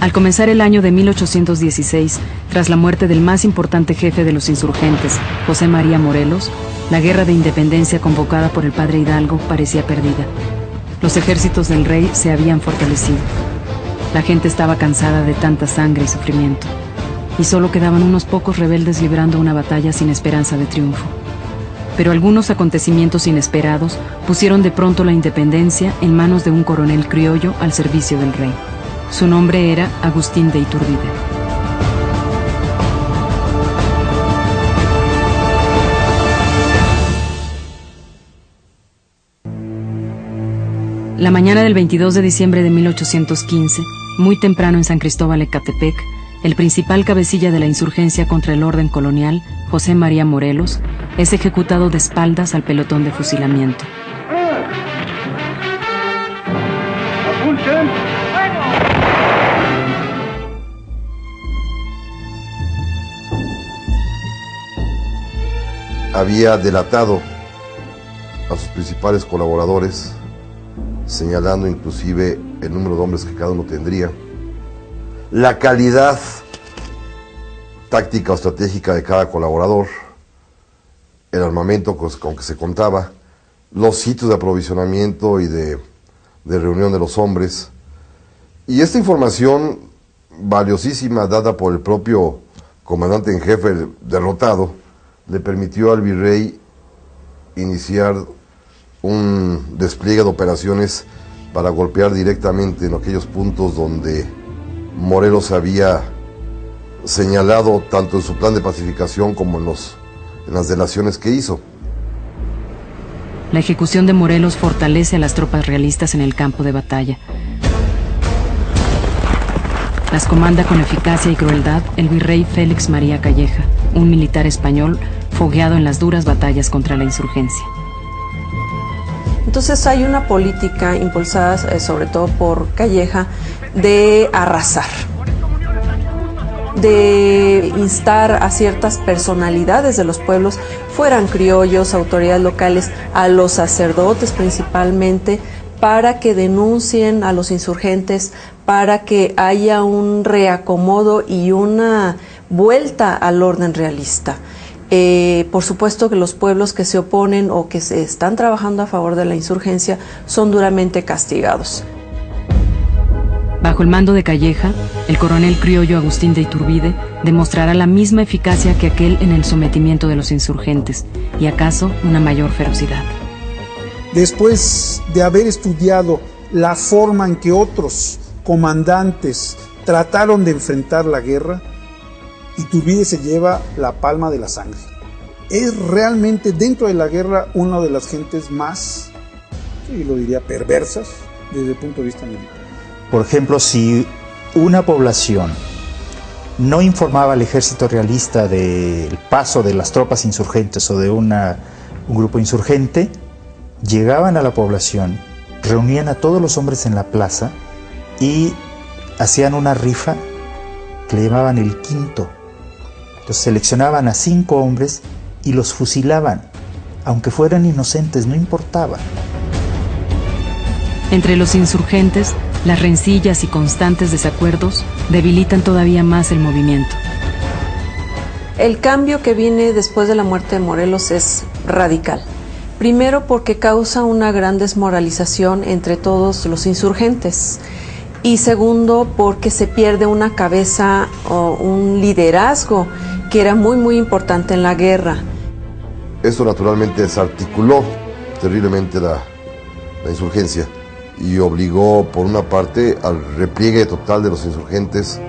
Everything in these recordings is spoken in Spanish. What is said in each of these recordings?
Al comenzar el año de 1816, tras la muerte del más importante jefe de los insurgentes, José María Morelos, la guerra de independencia convocada por el padre Hidalgo parecía perdida. Los ejércitos del rey se habían fortalecido. La gente estaba cansada de tanta sangre y sufrimiento, y solo quedaban unos pocos rebeldes librando una batalla sin esperanza de triunfo. Pero algunos acontecimientos inesperados pusieron de pronto la independencia en manos de un coronel criollo al servicio del rey. Su nombre era Agustín de Iturbide. La mañana del 22 de diciembre de 1815, muy temprano en San Cristóbal Ecatepec, el principal cabecilla de la insurgencia contra el orden colonial, José María Morelos, es ejecutado de espaldas al pelotón de fusilamiento. Había delatado a sus principales colaboradores, señalando inclusive el número de hombres que cada uno tendría, la calidad táctica o estratégica de cada colaborador, el armamento con que se contaba, los sitios de aprovisionamiento y de reunión de los hombres. Y esta información valiosísima dada por el propio comandante en jefe derrotado, le permitió al virrey iniciar un despliegue de operaciones para golpear directamente en aquellos puntos donde Morelos había señalado tanto en su plan de pacificación como en las delaciones que hizo. La ejecución de Morelos fortalece a las tropas realistas en el campo de batalla. Las comanda con eficacia y crueldad el virrey Félix María Calleja, un militar español fogueado en las duras batallas contra la insurgencia. Entonces hay una política impulsada sobre todo por Calleja de arrasar, de instar a ciertas personalidades de los pueblos, fueran criollos, autoridades locales, a los sacerdotes principalmente, para que denuncien a los insurgentes, para que haya un reacomodo y una vuelta al orden realista. Por supuesto que los pueblos que se oponen o que se están trabajando a favor de la insurgencia son duramente castigados. Bajo el mando de Calleja, el coronel criollo Agustín de Iturbide demostrará la misma eficacia que aquel en el sometimiento de los insurgentes, y acaso una mayor ferocidad. Después de haber estudiado la forma en que otros comandantes trataron de enfrentar la guerra, Iturbide se lleva la palma de la sangre. Es realmente dentro de la guerra una de las gentes más, y lo diría, perversas desde el punto de vista militar. Por ejemplo, si una población no informaba al ejército realista del paso de las tropas insurgentes o de un grupo insurgente, llegaban a la población, reunían a todos los hombres en la plaza y hacían una rifa que le llamaban el quinto. Entonces seleccionaban a 5 hombres y los fusilaban, aunque fueran inocentes, no importaba. Entre los insurgentes, las rencillas y constantes desacuerdos debilitan todavía más el movimiento. El cambio que viene después de la muerte de Morelos es radical. Primero porque causa una gran desmoralización entre todos los insurgentes. Y segundo, porque se pierde una cabeza o un liderazgo que era muy importante en la guerra. Esto naturalmente desarticuló terriblemente la insurgencia y obligó por una parte al repliegue total de los insurgentes,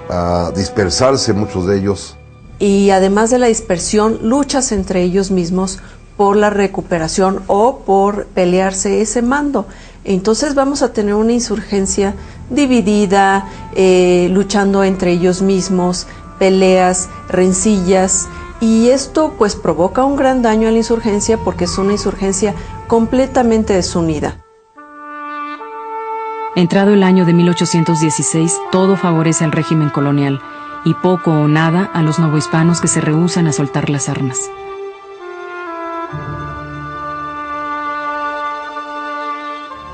a dispersarse muchos de ellos. Y además de la dispersión, luchas entre ellos mismos por la recuperación o por pelearse ese mando. Entonces vamos a tener una insurgencia dividida, luchando entre ellos mismos, peleas, rencillas, y esto pues provoca un gran daño a la insurgencia porque es una insurgencia completamente desunida. Entrado el año de 1816, todo favorece al régimen colonial y poco o nada a los novohispanos que se rehúsan a soltar las armas.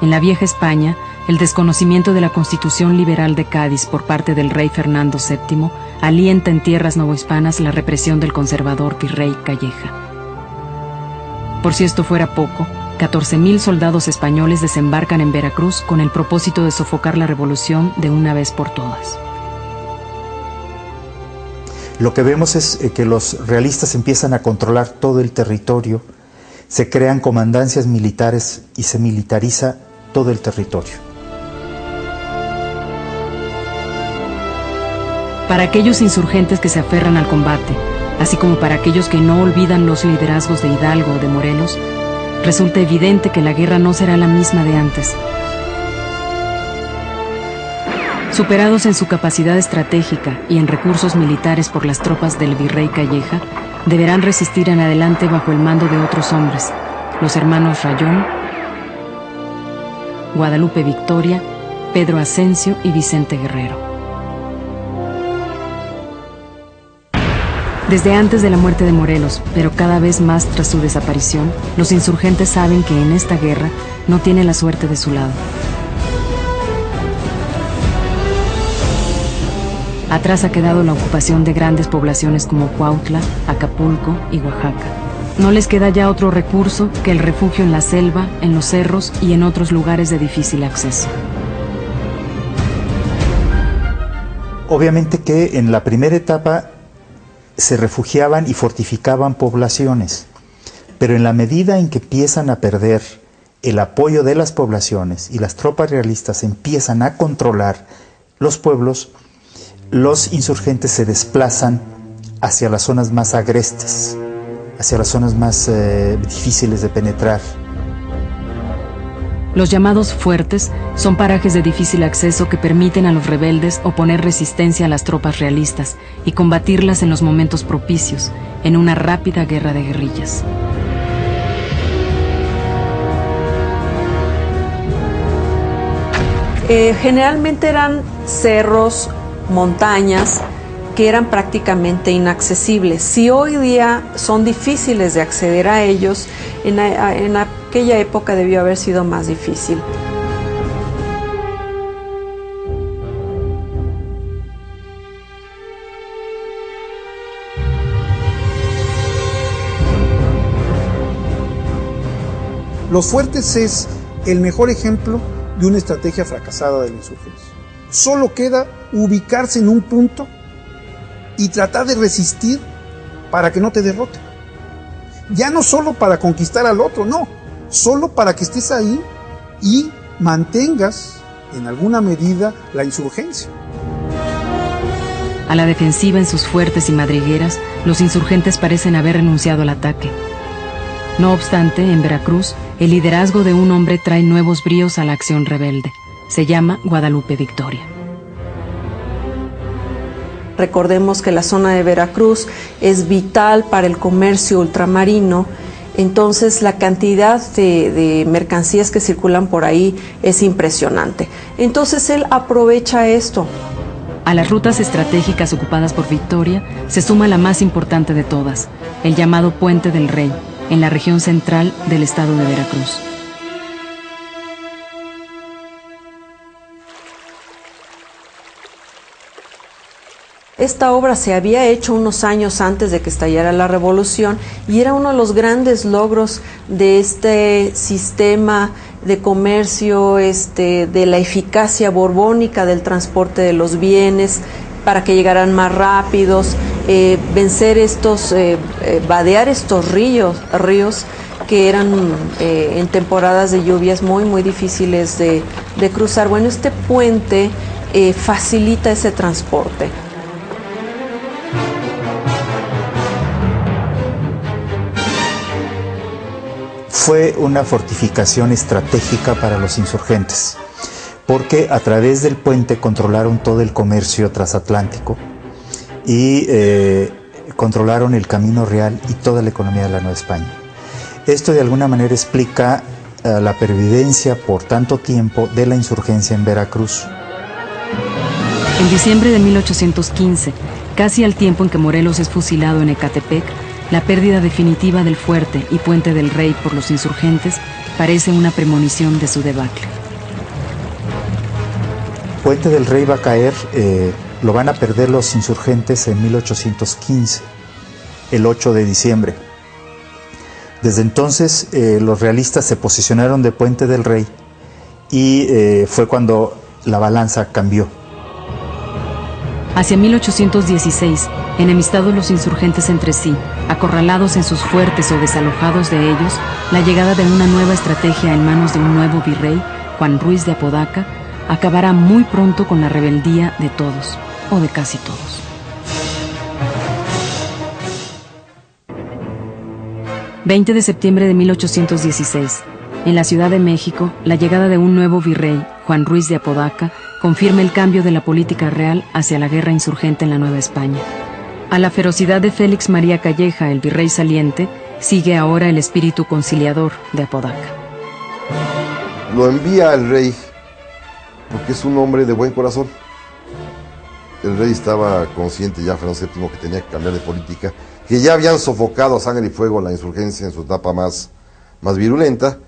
En la vieja España, el desconocimiento de la Constitución Liberal de Cádiz por parte del rey Fernando VII alienta en tierras novohispanas la represión del conservador virrey Calleja. Por si esto fuera poco, 14,000 soldados españoles desembarcan en Veracruz con el propósito de sofocar la revolución de una vez por todas. Lo que vemos es que los realistas empiezan a controlar todo el territorio, se crean comandancias militares y se militariza todo el territorio. Para aquellos insurgentes que se aferran al combate, así como para aquellos que no olvidan los liderazgos de Hidalgo o de Morelos, resulta evidente que la guerra no será la misma de antes. Superados en su capacidad estratégica y en recursos militares por las tropas del virrey Calleja, deberán resistir en adelante bajo el mando de otros hombres, los hermanos Rayón, Guadalupe Victoria, Pedro Ascencio y Vicente Guerrero. Desde antes de la muerte de Morelos, pero cada vez más tras su desaparición, los insurgentes saben que en esta guerra no tiene la suerte de su lado. Atrás ha quedado la ocupación de grandes poblaciones como Cuautla, Acapulco y Oaxaca. No les queda ya otro recurso que el refugio en la selva, en los cerros y en otros lugares de difícil acceso. Obviamente que en la primera etapa se refugiaban y fortificaban poblaciones, pero en la medida en que empiezan a perder el apoyo de las poblaciones y las tropas realistas empiezan a controlar los pueblos, los insurgentes se desplazan hacia las zonas más agrestes, hacia las zonas más difíciles de penetrar. Los llamados fuertes son parajes de difícil acceso que permiten a los rebeldes oponer resistencia a las tropas realistas y combatirlas en los momentos propicios, en una rápida guerra de guerrillas. Generalmente eran cerros, montañas, que eran prácticamente inaccesibles. Si hoy día son difíciles de acceder a ellos, en aquella época debió haber sido más difícil. Los fuertes es el mejor ejemplo de una estrategia fracasada de la insurgencia. Solo queda ubicarse en un punto y tratar de resistir para que no te derroten. Ya no solo para conquistar al otro, no, solo para que estés ahí y mantengas en alguna medida la insurgencia. A la defensiva en sus fuertes y madrigueras, los insurgentes parecen haber renunciado al ataque. No obstante, en Veracruz, el liderazgo de un hombre trae nuevos bríos a la acción rebelde. Se llama Guadalupe Victoria. Recordemos que la zona de Veracruz es vital para el comercio ultramarino, entonces la cantidad de mercancías que circulan por ahí es impresionante. Entonces él aprovecha esto. A las rutas estratégicas ocupadas por Victoria se suma la más importante de todas, el llamado Puente del Rey, en la región central del estado de Veracruz. Esta obra se había hecho unos años antes de que estallara la revolución y era uno de los grandes logros de este sistema de comercio, de la eficacia borbónica del transporte de los bienes para que llegaran más rápidos, vencer vadear estos ríos que eran en temporadas de lluvias muy difíciles de cruzar. Bueno, este puente facilita ese transporte. Fue una fortificación estratégica para los insurgentes, porque a través del puente controlaron todo el comercio transatlántico y controlaron el camino real y toda la economía de la Nueva España. Esto de alguna manera explica la pervivencia por tanto tiempo de la insurgencia en Veracruz. En diciembre de 1815, casi al tiempo en que Morelos es fusilado en Ecatepec, la pérdida definitiva del fuerte y Puente del Rey por los insurgentes parece una premonición de su debacle. Puente del Rey va a caer, lo van a perder los insurgentes en 1815, el 8 de diciembre. Desde entonces los realistas se posicionaron de Puente del Rey y fue cuando la balanza cambió. Hacia 1816, enemistados los insurgentes entre sí, acorralados en sus fuertes o desalojados de ellos, la llegada de una nueva estrategia en manos de un nuevo virrey, Juan Ruiz de Apodaca, acabará muy pronto con la rebeldía de todos, o de casi todos. ...20 de septiembre de 1816... en la Ciudad de México, la llegada de un nuevo virrey, Juan Ruiz de Apodaca, confirma el cambio de la política real hacia la guerra insurgente en la Nueva España. A la ferocidad de Félix María Calleja, el virrey saliente, sigue ahora el espíritu conciliador de Apodaca. Lo envía el rey porque es un hombre de buen corazón. El rey estaba consciente ya, Fernando VII, que tenía que cambiar de política, que ya habían sofocado a sangre y fuego la insurgencia en su etapa más virulenta,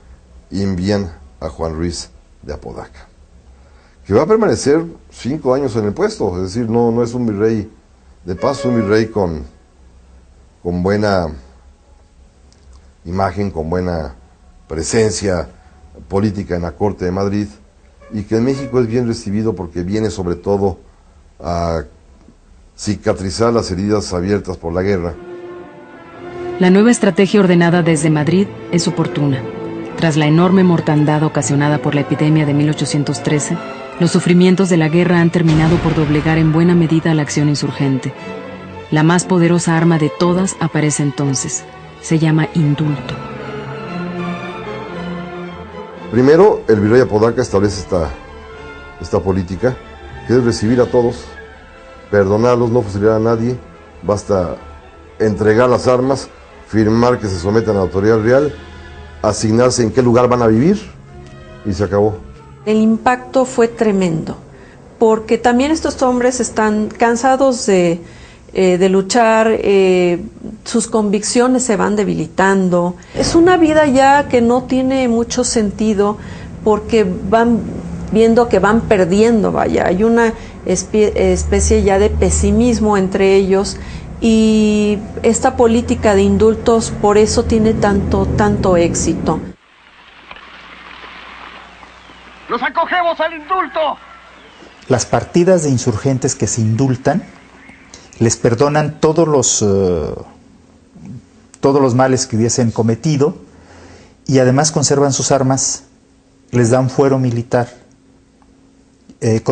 y envían a Juan Ruiz de Apodaca, que va a permanecer 5 años en el puesto. Es decir, no es un virrey de paso, un virrey con buena imagen, con buena presencia política en la corte de Madrid, y que en México es bien recibido porque viene sobre todo a cicatrizar las heridas abiertas por la guerra. La nueva estrategia ordenada desde Madrid es oportuna. Tras la enorme mortandad ocasionada por la epidemia de 1813, los sufrimientos de la guerra han terminado por doblegar en buena medida la acción insurgente. La más poderosa arma de todas aparece entonces. Se llama indulto. Primero, el virrey Apodaca establece esta política, que es recibir a todos, perdonarlos, no fusilar a nadie, basta entregar las armas, firmar que se sometan a la autoridad real, asignarse en qué lugar van a vivir, y se acabó. El impacto fue tremendo, porque también estos hombres están cansados de luchar, sus convicciones se van debilitando. Es una vida ya que no tiene mucho sentido, porque van viendo que van perdiendo, vaya, hay una especie ya de pesimismo entre ellos, y esta política de indultos por eso tiene tanto éxito. ¡Los acogemos al indulto! Las partidas de insurgentes que se indultan les perdonan todos los males que hubiesen cometido, y además conservan sus armas, les dan fuero militar, se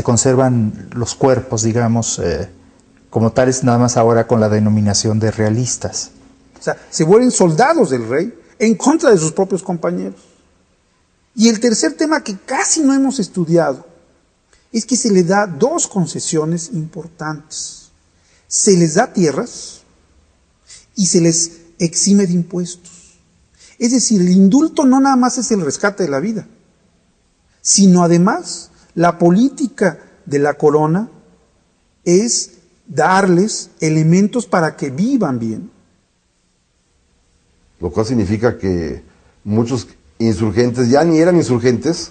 conservan los cuerpos, digamos, como tales, nada más ahora con la denominación de realistas. O sea, se vuelven soldados del rey en contra de sus propios compañeros. Y el tercer tema que casi no hemos estudiado es que se le da 2 concesiones importantes. Se les da tierras y se les exime de impuestos. Es decir, el indulto no nada más es el rescate de la vida, sino además la política de la corona es darles elementos para que vivan bien. Lo cual significa que muchos insurgentes ya ni eran insurgentes,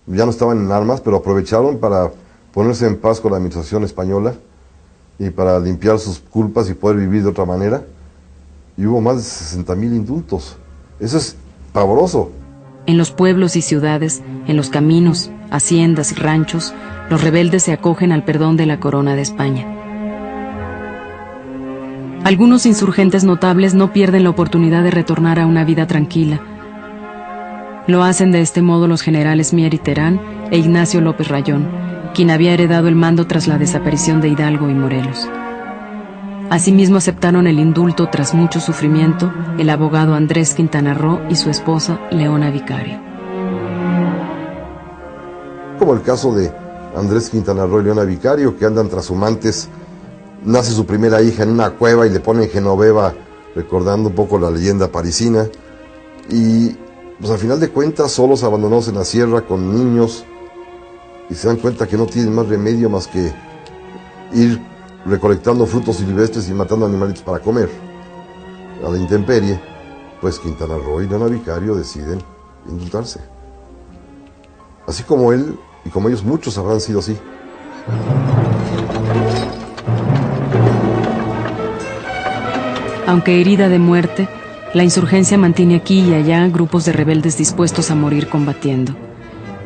ya no estaban en armas, pero aprovecharon para ponerse en paz con la administración española y para limpiar sus culpas y poder vivir de otra manera. Y hubo más de 60,000 indultos. Eso es pavoroso. En los pueblos y ciudades, en los caminos, haciendas y ranchos, los rebeldes se acogen al perdón de la corona de España. Algunos insurgentes notables no pierden la oportunidad de retornar a una vida tranquila. Lo hacen de este modo los generales Mier y Terán e Ignacio López Rayón, quien había heredado el mando tras la desaparición de Hidalgo y Morelos. Asimismo aceptaron el indulto tras mucho sufrimiento el abogado Andrés Quintana Roo y su esposa Leona Vicario. Como el caso de Andrés Quintana Roo y Leona Vicario, que andan trashumantes. Nace su primera hija en una cueva y le ponen Genoveva, recordando un poco la leyenda parisina. Y pues al final de cuentas, solos, abandonados en la sierra con niños, y se dan cuenta que no tienen más remedio más que ir recolectando frutos silvestres y matando animalitos para comer. A la intemperie, pues Quintana Roo y Leona Vicario deciden indultarse. Así como él Y como ellos, muchos habrán sido así. Aunque herida de muerte, la insurgencia mantiene aquí y allá grupos de rebeldes dispuestos a morir combatiendo.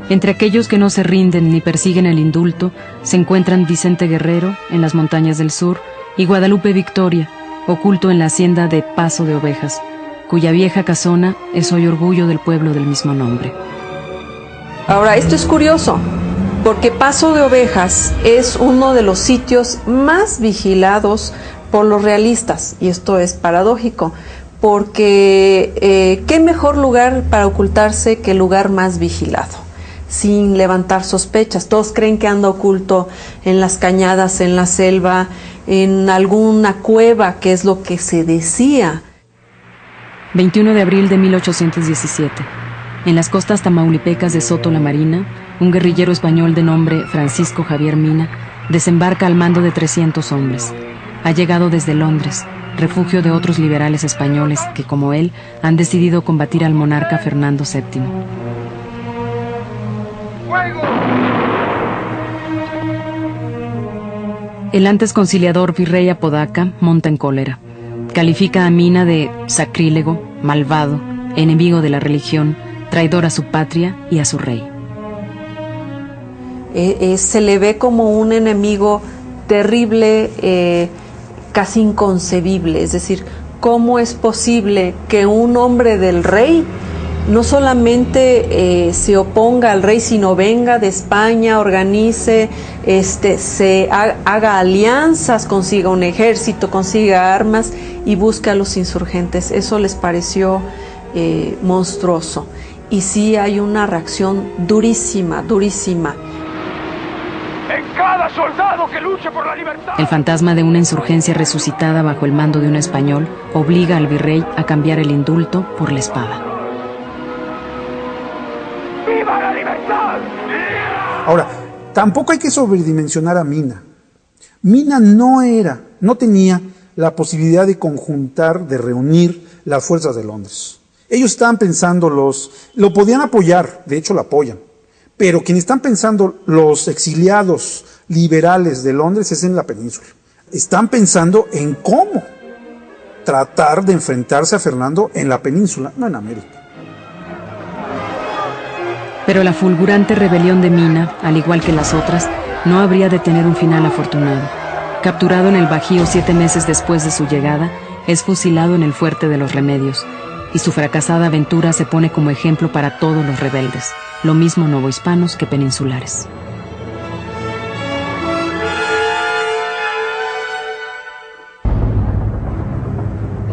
Entre aquellos que no se rinden ni persiguen el indulto, se encuentran Vicente Guerrero, en las montañas del sur, y Guadalupe Victoria, oculto en la hacienda de Paso de Ovejas, cuya vieja casona es hoy orgullo del pueblo del mismo nombre. Ahora, esto es curioso, porque Paso de Ovejas es uno de los sitios más vigilados por los realistas, y esto es paradójico, porque ¿qué mejor lugar para ocultarse que el lugar más vigilado? Sin levantar sospechas. Todos creen que anda oculto en las cañadas, en la selva, en alguna cueva, que es lo que se decía. 21 de abril de 1817. En las costas tamaulipecas de Soto la Marina, un guerrillero español de nombre Francisco Javier Mina desembarca al mando de 300 hombres. Ha llegado desde Londres, refugio de otros liberales españoles que, como él, han decidido combatir al monarca Fernando VII. ¡Fuego! El antes conciliador virrey Apodaca monta en cólera. Califica a Mina de sacrílego, malvado, enemigo de la religión, traidor a su patria y a su rey. Se le ve como un enemigo terrible, casi inconcebible. Es decir, ¿cómo es posible que un hombre del rey no solamente se oponga al rey, sino venga de España, organice, haga alianzas, consiga un ejército, consiga armas y busque a los insurgentes? Eso les pareció monstruoso. Y sí hay una reacción durísima, durísima. ¡En cada soldado que luche por la libertad! El fantasma de una insurgencia resucitada bajo el mando de un español obliga al virrey a cambiar el indulto por la espada. ¡Viva la libertad! Ahora, tampoco hay que sobredimensionar a Mina. Mina no tenía la posibilidad de conjuntar, de reunir las fuerzas de Londres. Ellos estaban pensando, lo podían apoyar, de hecho lo apoyan, pero quienes están pensando los exiliados liberales de Londres es en la península. Están pensando en cómo tratar de enfrentarse a Fernando en la península, no en América. Pero la fulgurante rebelión de Mina, al igual que las otras, no habría de tener un final afortunado. Capturado en el Bajío 7 meses después de su llegada, es fusilado en el Fuerte de los Remedios, y su fracasada aventura se pone como ejemplo para todos los rebeldes, lo mismo novohispanos que peninsulares.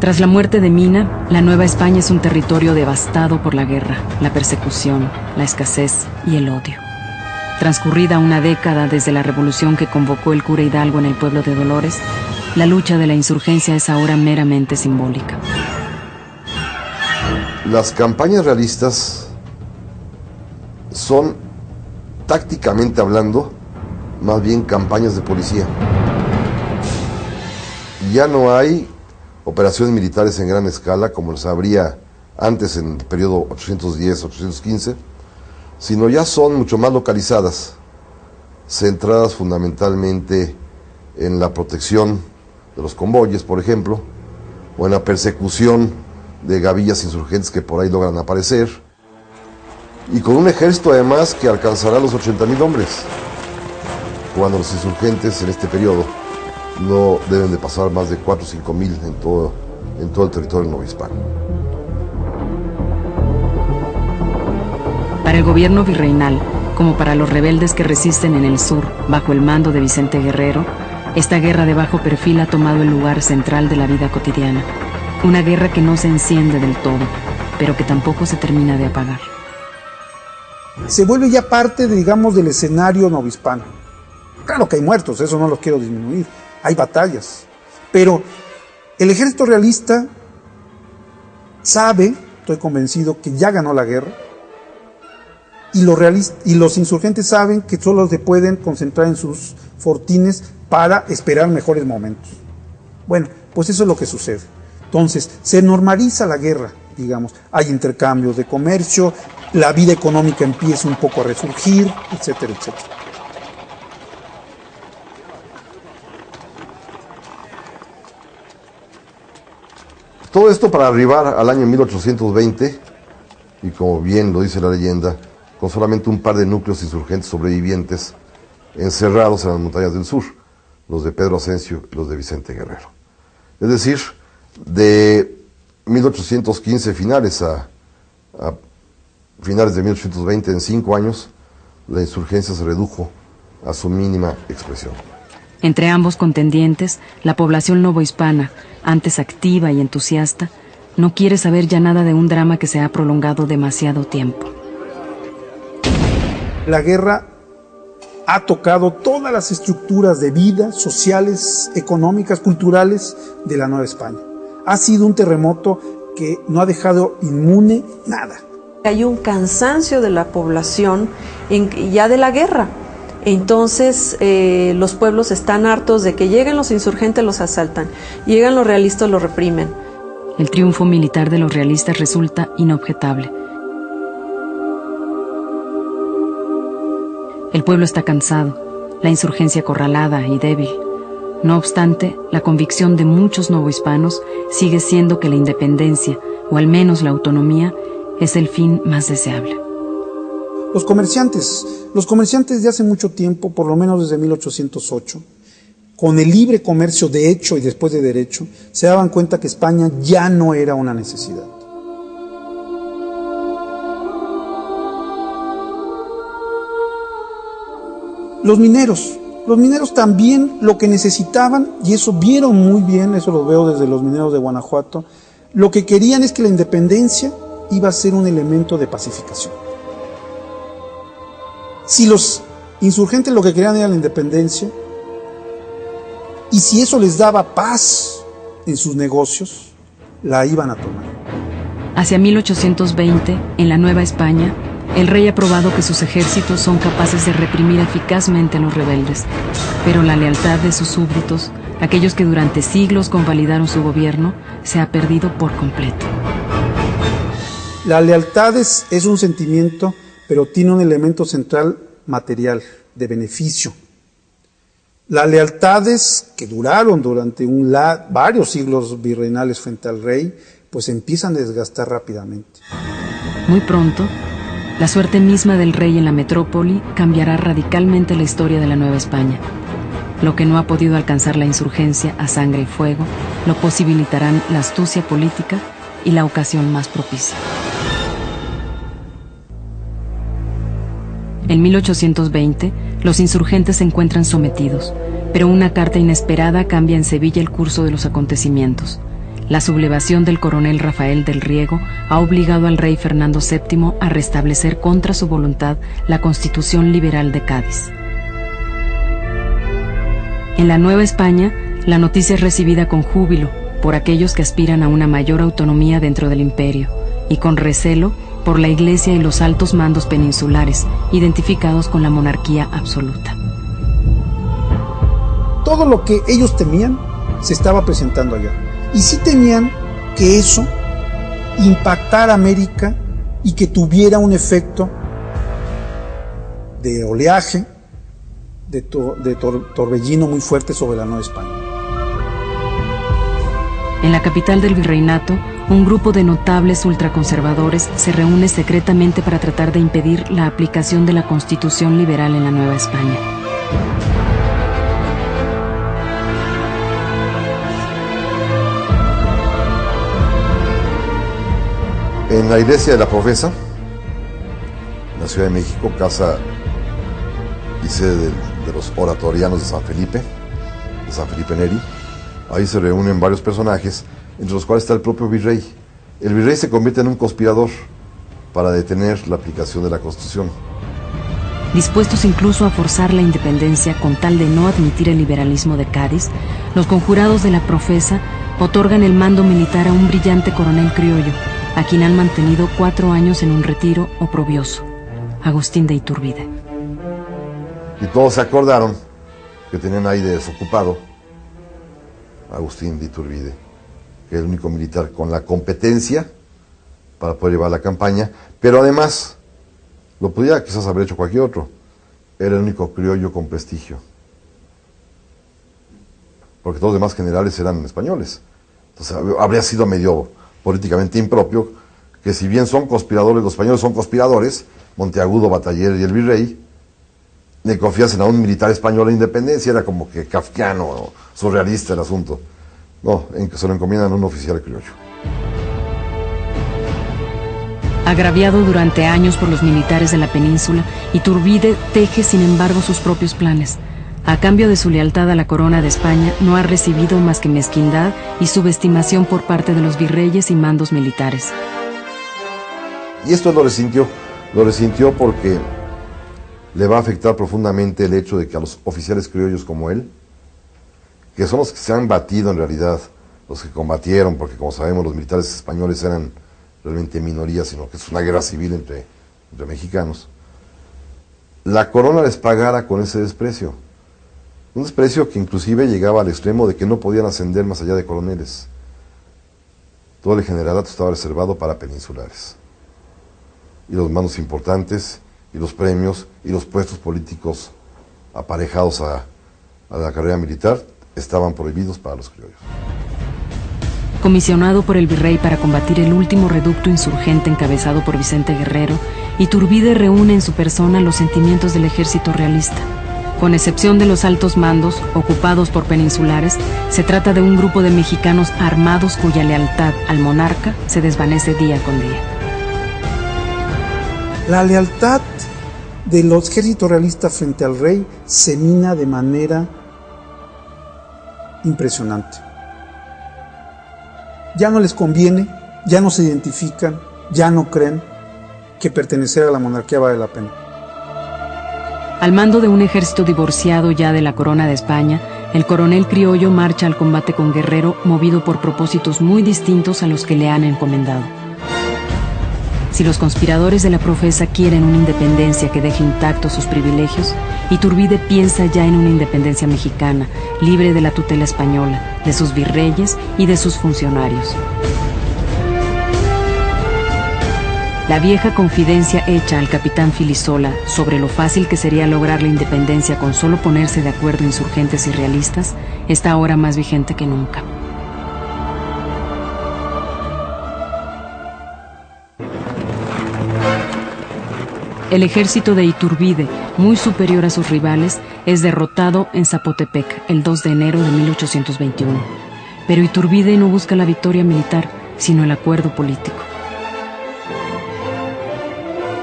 Tras la muerte de Mina, la Nueva España es un territorio devastado por la guerra, la persecución, la escasez y el odio. Transcurrida una década desde la revolución que convocó el cura Hidalgo en el pueblo de Dolores, la lucha de la insurgencia es ahora meramente simbólica. Las campañas realistas son, tácticamente hablando, más bien campañas de policía. Ya no hay operaciones militares en gran escala como las habría antes en el periodo 810-815, sino ya son mucho más localizadas, centradas fundamentalmente en la protección de los convoyes, por ejemplo, o en la persecución de gavillas insurgentes que por ahí logran aparecer, y con un ejército además que alcanzará los 80,000 hombres, cuando los insurgentes en este periodo no deben de pasar más de 4 o 5,000 en todo el territorio novohispano. Para el gobierno virreinal, como para los rebeldes que resisten en el sur, bajo el mando de Vicente Guerrero, esta guerra de bajo perfil ha tomado el lugar central de la vida cotidiana. Una guerra que no se enciende del todo, pero que tampoco se termina de apagar. Se vuelve ya parte, digamos, del escenario novohispano. Claro que hay muertos, eso no lo quiero disminuir, hay batallas, pero el ejército realista sabe, estoy convencido, que ya ganó la guerra, y los insurgentes saben que solo se pueden concentrar en sus fortines para esperar mejores momentos. Bueno, pues eso es lo que sucede. Entonces, se normaliza la guerra, digamos, hay intercambios de comercio, la vida económica empieza un poco a resurgir, etcétera, etcétera. Todo esto para arribar al año 1820, y como bien lo dice la leyenda, con solamente un par de núcleos insurgentes sobrevivientes encerrados en las montañas del sur, los de Pedro Asensio y los de Vicente Guerrero. Es decir, de 1815 finales a finales de 1820, en 5 años, la insurgencia se redujo a su mínima expresión. Entre ambos contendientes, la población novohispana, antes activa y entusiasta, no quiere saber ya nada de un drama que se ha prolongado demasiado tiempo. La guerra ha tocado todas las estructuras de vida, sociales, económicas, culturales de la Nueva España. Ha sido un terremoto que no ha dejado inmune nada. Hay un cansancio de la población ya de la guerra. Entonces los pueblos están hartos de que lleguen los insurgentes, los asaltan, llegan los realistas, los reprimen. El triunfo militar de los realistas resulta inobjetable. El pueblo está cansado, la insurgencia acorralada y débil. No obstante, la convicción de muchos novohispanos sigue siendo que la independencia, o al menos la autonomía, es el fin más deseable. Los comerciantes de hace mucho tiempo, por lo menos desde 1808, con el libre comercio de hecho y después de derecho, se daban cuenta que España ya no era una necesidad. Los mineros también lo que necesitaban, y eso vieron muy bien, eso lo veo desde los mineros de Guanajuato, lo que querían es que la independencia iba a ser un elemento de pacificación. Si los insurgentes lo que querían era la independencia, y si eso les daba paz en sus negocios, la iban a tomar. Hacia 1820, en la Nueva España, el rey ha probado que sus ejércitos son capaces de reprimir eficazmente a los rebeldes, pero la lealtad de sus súbditos, aquellos que durante siglos convalidaron su gobierno, se ha perdido por completo. La lealtad es un sentimiento, pero tiene un elemento central material, de beneficio. Las lealtades que duraron durante varios siglos virreinales frente al rey, pues empiezan a desgastar rápidamente. Muy pronto, la suerte misma del rey en la metrópoli cambiará radicalmente la historia de la Nueva España. Lo que no ha podido alcanzar la insurgencia a sangre y fuego, lo posibilitarán la astucia política y la ocasión más propicia. En 1820, los insurgentes se encuentran sometidos, pero una carta inesperada cambia en Sevilla el curso de los acontecimientos. La sublevación del coronel Rafael del Riego ha obligado al rey Fernando VII a restablecer contra su voluntad la Constitución Liberal de Cádiz. En la Nueva España, la noticia es recibida con júbilo por aquellos que aspiran a una mayor autonomía dentro del imperio, y con recelo por la Iglesia y los altos mandos peninsulares, identificados con la monarquía absoluta. Todo lo que ellos temían se estaba presentando allá. Y sí temían que eso impactara a América y que tuviera un efecto de oleaje, de torbellino muy fuerte sobre la Nueva España. En la capital del virreinato, un grupo de notables ultraconservadores se reúne secretamente para tratar de impedir la aplicación de la Constitución liberal en la Nueva España. En la iglesia de la Profesa, en la Ciudad de México, casa y sede de los oratorianos de San Felipe Neri, ahí se reúnen varios personajes, entre los cuales está el propio virrey. El virrey se convierte en un conspirador para detener la aplicación de la Constitución. Dispuestos incluso a forzar la independencia con tal de no admitir el liberalismo de Cádiz, los conjurados de la Profesa otorgan el mando militar a un brillante coronel criollo, a quien han mantenido 4 años en un retiro oprobioso, Agustín de Iturbide. Y todos se acordaron que tenían ahí de desocupado Agustín de Iturbide, que es el único militar con la competencia para poder llevar la campaña, pero además Lo podía quizás haber hecho cualquier otro. Era el único criollo con prestigio. Porque todos los demás generales eran españoles. Entonces habría sido medio políticamente impropio que, si bien son conspiradores, los españoles son conspiradores, Monteagudo, Bataller y el virrey, le confiasen a un militar español la independencia. Era como que kafkiano o surrealista el asunto. No, en que se lo encomiendan a un oficial criollo. Agraviado durante años por los militares de la península, Iturbide teje sin embargo sus propios planes. A cambio de su lealtad a la corona de España, no ha recibido más que mezquindad y subestimación por parte de los virreyes y mandos militares. Y esto lo resintió porque le va a afectar profundamente el hecho de que a los oficiales criollos como él, que son los que se han batido en realidad, los que combatieron, porque como sabemos los militares españoles eran realmente minoría, sino que es una guerra civil entre mexicanos, la corona les pagara con ese desprecio. Un desprecio que inclusive llegaba al extremo de que no podían ascender más allá de coroneles. Todo el generalato estaba reservado para peninsulares. Y los mandos importantes, y los premios, y los puestos políticos aparejados a la carrera militar estaban prohibidos para los criollos. Comisionado por el virrey para combatir el último reducto insurgente encabezado por Vicente Guerrero, Iturbide reúne en su persona los sentimientos del ejército realista. Con excepción de los altos mandos, ocupados por peninsulares, se trata de un grupo de mexicanos armados cuya lealtad al monarca se desvanece día con día. La lealtad del ejército realista frente al rey se mina de manera impresionante. Ya no les conviene, ya no se identifican, ya no creen que pertenecer a la monarquía vale la pena. Al mando de un ejército divorciado ya de la corona de España, el coronel criollo marcha al combate con Guerrero, movido por propósitos muy distintos a los que le han encomendado. Si los conspiradores de la profesa quieren una independencia que deje intactos sus privilegios, Iturbide piensa ya en una independencia mexicana, libre de la tutela española, de sus virreyes y de sus funcionarios. La vieja confidencia hecha al capitán Filisola sobre lo fácil que sería lograr la independencia con solo ponerse de acuerdo insurgentes y realistas está ahora más vigente que nunca. El ejército de Iturbide, muy superior a sus rivales, es derrotado en Zapotepec el 2 de enero de 1821. Pero Iturbide no busca la victoria militar, sino el acuerdo político.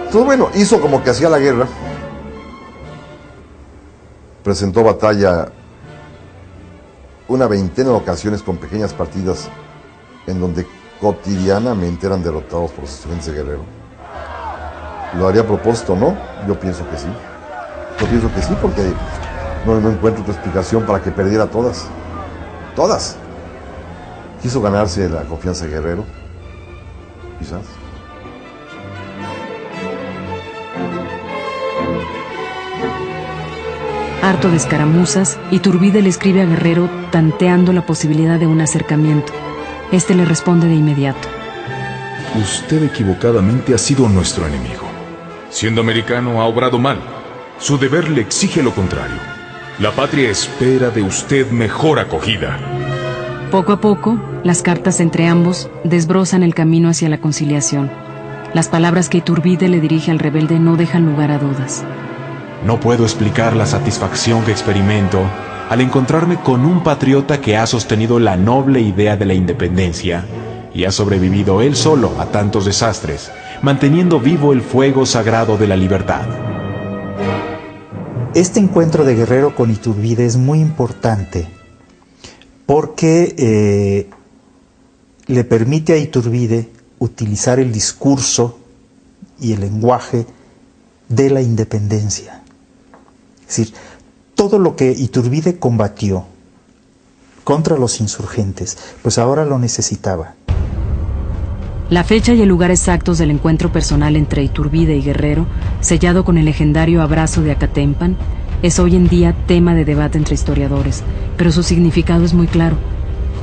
Entonces, bueno, hizo como que hacía la guerra. Presentó batalla una veintena de ocasiones con pequeñas partidas en donde cotidianamente eran derrotados por los estudiantes de Guerrero. ¿Lo haría a propósito, no? Yo pienso que sí. Yo pienso que sí, porque no encuentro otra explicación para que perdiera todas. Todas. Quiso ganarse la confianza de Guerrero, quizás. Harto de escaramuzas, Iturbide le escribe a Guerrero tanteando la posibilidad de un acercamiento. Este le responde de inmediato: Usted equivocadamente ha sido nuestro enemigo. Siendo americano ha obrado mal. Su deber le exige lo contrario. La patria espera de usted mejor acogida. Poco a poco, las cartas entre ambos desbrozan el camino hacia la conciliación. Las palabras que Iturbide le dirige al rebelde no dejan lugar a dudas. No puedo explicar la satisfacción que experimento al encontrarme con un patriota que ha sostenido la noble idea de la independencia y ha sobrevivido él solo a tantos desastres, manteniendo vivo el fuego sagrado de la libertad. Este encuentro de Guerrero con Iturbide es muy importante porque le permite a Iturbide utilizar el discurso y el lenguaje de la independencia. Es decir, todo lo que Iturbide combatió contra los insurgentes, pues ahora lo necesitaba. La fecha y el lugar exactos del encuentro personal entre Iturbide y Guerrero, sellado con el legendario abrazo de Acatempan, es hoy en día tema de debate entre historiadores, pero su significado es muy claro.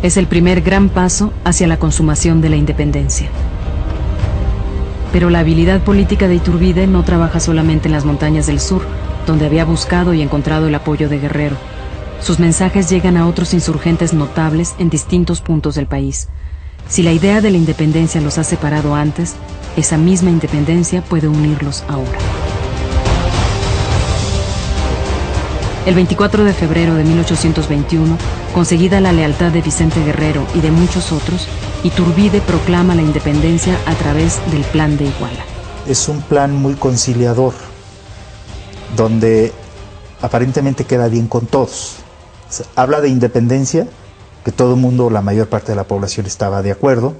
Es el primer gran paso hacia la consumación de la independencia. Pero la habilidad política de Iturbide no trabaja solamente en las montañas del sur, donde había buscado y encontrado el apoyo de Guerrero. Sus mensajes llegan a otros insurgentes notables en distintos puntos del país. Si la idea de la independencia los ha separado antes, esa misma independencia puede unirlos ahora. El 24 de febrero de 1821, conseguida la lealtad de Vicente Guerrero y de muchos otros, Iturbide proclama la independencia a través del Plan de Iguala. Es un plan muy conciliador, donde aparentemente queda bien con todos. O sea, habla de independencia, que todo el mundo, la mayor parte de la población estaba de acuerdo.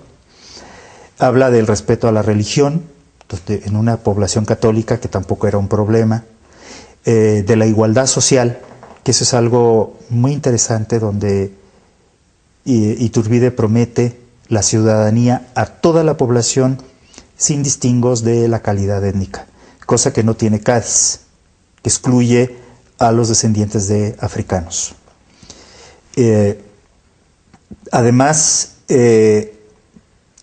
Habla del respeto a la religión, en una población católica que tampoco era un problema. De la igualdad social, que eso es algo muy interesante, donde Iturbide promete la ciudadanía a toda la población sin distingos de la calidad étnica, cosa que no tiene Cádiz, que excluye a los descendientes de africanos. Además,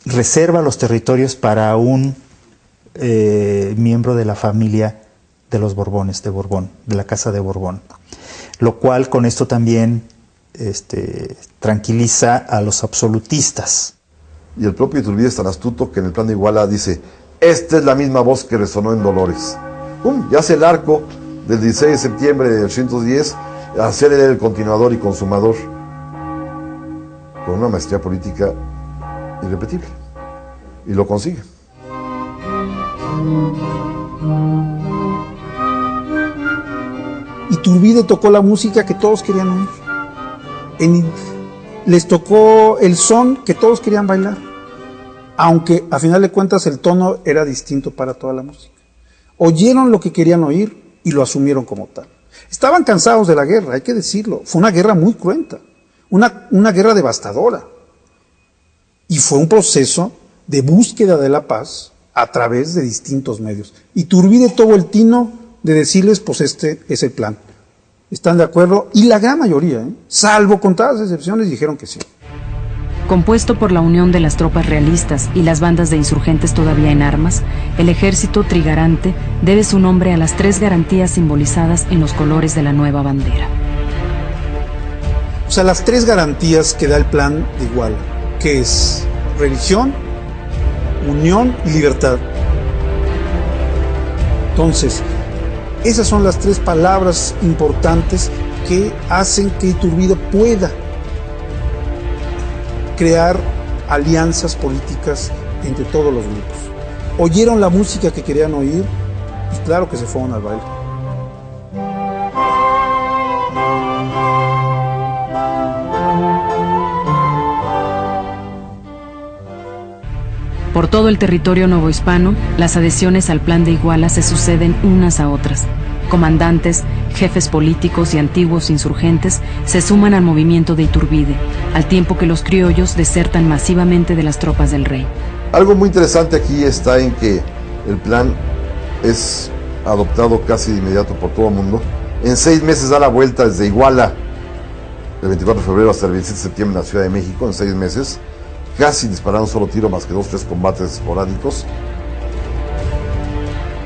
reserva los territorios para un miembro de la familia de los Borbones, de Borbón, de la Casa de Borbón, lo cual con esto también tranquiliza a los absolutistas. Y el propio Iturbide es tan astuto que en el Plan de Iguala dice: esta es la misma voz que resonó en Dolores. Ya hace el arco del 16 de septiembre de 1810, hacer el continuador y consumador, con una maestría política irrepetible. Y lo consigue. Iturbide tocó la música que todos querían oír. Les tocó el son que todos querían bailar, aunque a final de cuentas el tono era distinto para toda la música. Oyeron lo que querían oír y lo asumieron como tal. Estaban cansados de la guerra, hay que decirlo. Fue una guerra muy cruenta, una guerra devastadora. Y fue un proceso de búsqueda de la paz a través de distintos medios. Iturbide tuvo el tino de decirles: pues este es el plan. ¿Están de acuerdo? Y la gran mayoría, salvo contadas excepciones, dijeron que sí. Compuesto por la unión de las tropas realistas y las bandas de insurgentes todavía en armas, el ejército trigarante debe su nombre a las 3 garantías simbolizadas en los colores de la nueva bandera. O sea, las 3 garantías que da el Plan de Iguala, que es religión, unión y libertad. Entonces, esas son las 3 palabras importantes que hacen que Iturbide pueda crear alianzas políticas entre todos los grupos. Oyeron la música que querían oír y claro que se fueron al baile. Por todo el territorio novohispano, las adhesiones al Plan de Iguala se suceden unas a otras. Comandantes, jefes políticos y antiguos insurgentes se suman al movimiento de Iturbide, al tiempo que los criollos desertan masivamente de las tropas del rey. Algo muy interesante aquí está en que el plan es adoptado casi de inmediato por todo el mundo. En 6 meses da la vuelta desde Iguala, del 24 de febrero hasta el 27 de septiembre en la Ciudad de México, en 6 meses. Casi dispararon un solo tiro, más que 2 o 3 combates esporádicos.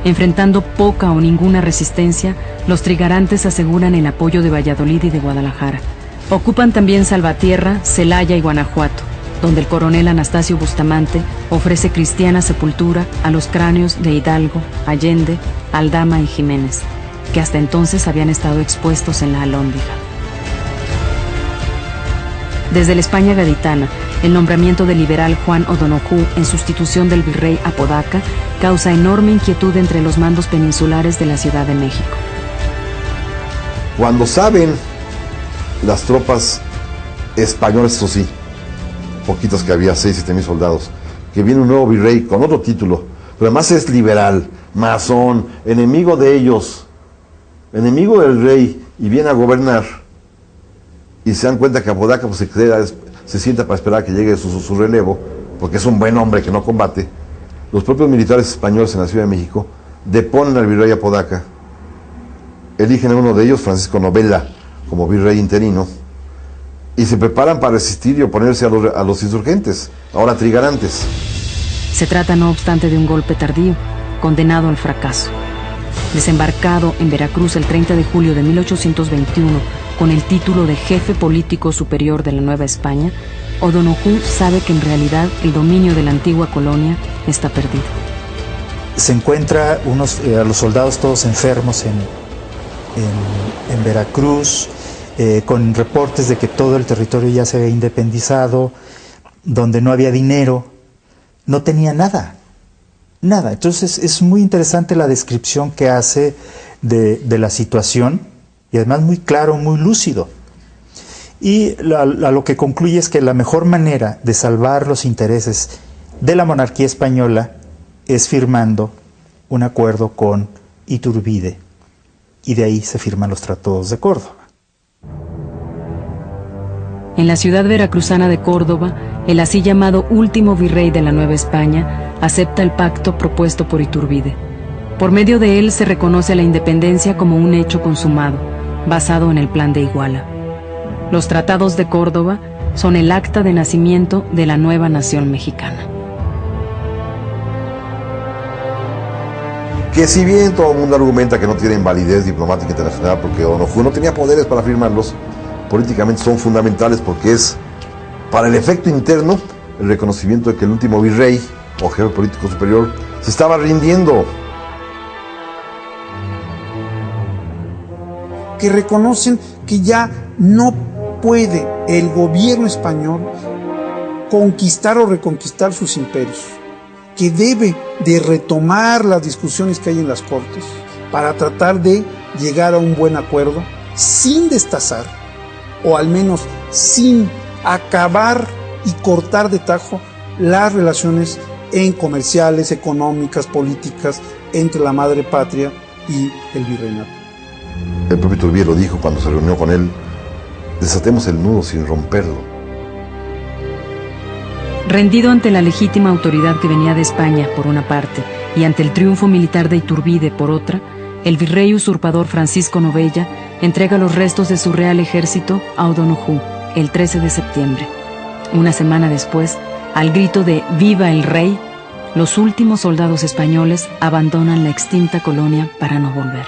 Enfrentando poca o ninguna resistencia, los trigarantes aseguran el apoyo de Valladolid y de Guadalajara. Ocupan también Salvatierra, Celaya y Guanajuato, donde el coronel Anastasio Bustamante ofrece cristiana sepultura a los cráneos de Hidalgo, Allende, Aldama y Jiménez, que hasta entonces habían estado expuestos en la Alhóndiga. Desde la España gaditana, el nombramiento del liberal Juan O'Donoghue en sustitución del virrey Apodaca causa enorme inquietud entre los mandos peninsulares de la Ciudad de México. Cuando saben las tropas españolas, eso sí, poquitas que había, 6-7 mil soldados, que viene un nuevo virrey con otro título, pero además es liberal, masón, enemigo de ellos, enemigo del rey, y viene a gobernar, y se dan cuenta que Apodaca pues, se sienta para esperar a que llegue su relevo, porque es un buen hombre que no combate. Los propios militares españoles en la Ciudad de México deponen al virrey Apodaca, eligen a uno de ellos, Francisco Novela, como virrey interino, y se preparan para resistir y oponerse a los insurgentes, ahora trigarantes. Se trata, no obstante, de un golpe tardío, condenado al fracaso. Desembarcado en Veracruz el 30 de julio de 1821 con el título de jefe político superior de la Nueva España, O'Donoghue sabe que en realidad el dominio de la antigua colonia está perdido. Se encuentra a los soldados todos enfermos en Veracruz, con reportes de que todo el territorio ya se había independizado, donde no había dinero, no tenía nada. Nada. Entonces es muy interesante la descripción que hace de la situación, y además muy claro, muy lúcido. Y a lo que concluye es que la mejor manera de salvar los intereses de la monarquía española es firmando un acuerdo con Iturbide, y de ahí se firman los tratados de Córdoba. En la ciudad veracruzana de Córdoba, el así llamado último virrey de la Nueva España acepta el pacto propuesto por Iturbide. Por medio de él se reconoce la independencia como un hecho consumado, basado en el Plan de Iguala. Los tratados de Córdoba son el acta de nacimiento de la nueva nación mexicana. Que si bien todo el mundo argumenta que no tienen validez diplomática internacional porque O'Donoghue no tenía poderes para firmarlos, políticamente son fundamentales porque es, para el efecto interno, el reconocimiento de que el último virrey o jefe político superior se estaba rindiendo. Que reconocen que ya no puede el gobierno español conquistar o reconquistar sus imperios, que debe de retomar las discusiones que hay en las Cortes para tratar de llegar a un buen acuerdo sin destazar, o al menos sin acabar y cortar de tajo las relaciones comerciales, económicas, políticas entre la madre patria y el virreinato. El propio Iturbide lo dijo cuando se reunió con él: desatemos el nudo sin romperlo. Rendido ante la legítima autoridad que venía de España, por una parte, y ante el triunfo militar de Iturbide, por otra, el virrey usurpador Francisco Novella entrega los restos de su real ejército a O'Donoghue el 13 de septiembre. Una semana después, al grito de ¡Viva el Rey!, los últimos soldados españoles abandonan la extinta colonia para no volver.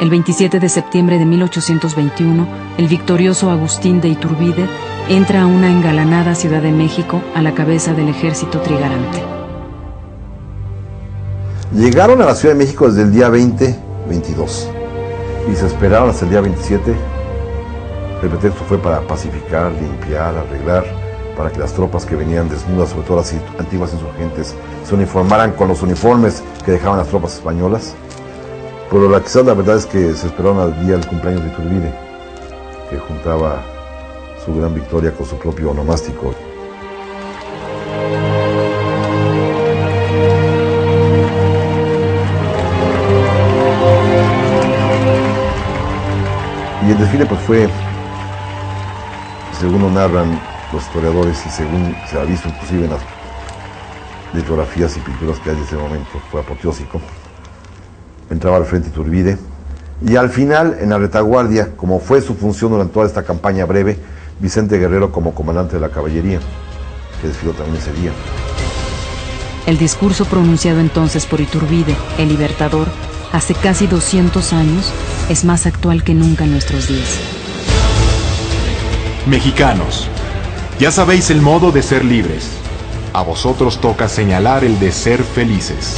El 27 de septiembre de 1821, el victorioso Agustín de Iturbide entra a una engalanada Ciudad de México a la cabeza del ejército trigarante. Llegaron a la Ciudad de México desde el día 20-22 y se esperaron hasta el día 27. El pretexto fue para pacificar, limpiar, arreglar, para que las tropas que venían desnudas, sobre todo las antiguas insurgentes, se uniformaran con los uniformes que dejaban las tropas españolas. Pero quizás la verdad es que se esperaron al día del cumpleaños de Iturbide, que juntaba su gran victoria con su propio onomástico. Y el desfile pues fue, según lo narran los historiadores y según se ha visto inclusive en las litografías y pinturas que hay de ese momento, fue apoteósico. Entraba al frente Iturbide y al final, en la retaguardia, como fue su función durante toda esta campaña breve, Vicente Guerrero como comandante de la caballería, que desfiló también ese día. El discurso pronunciado entonces por Iturbide, el libertador, hace casi 200 años, es más actual que nunca en nuestros días. Mexicanos, ya sabéis el modo de ser libres. A vosotros toca señalar el de ser felices.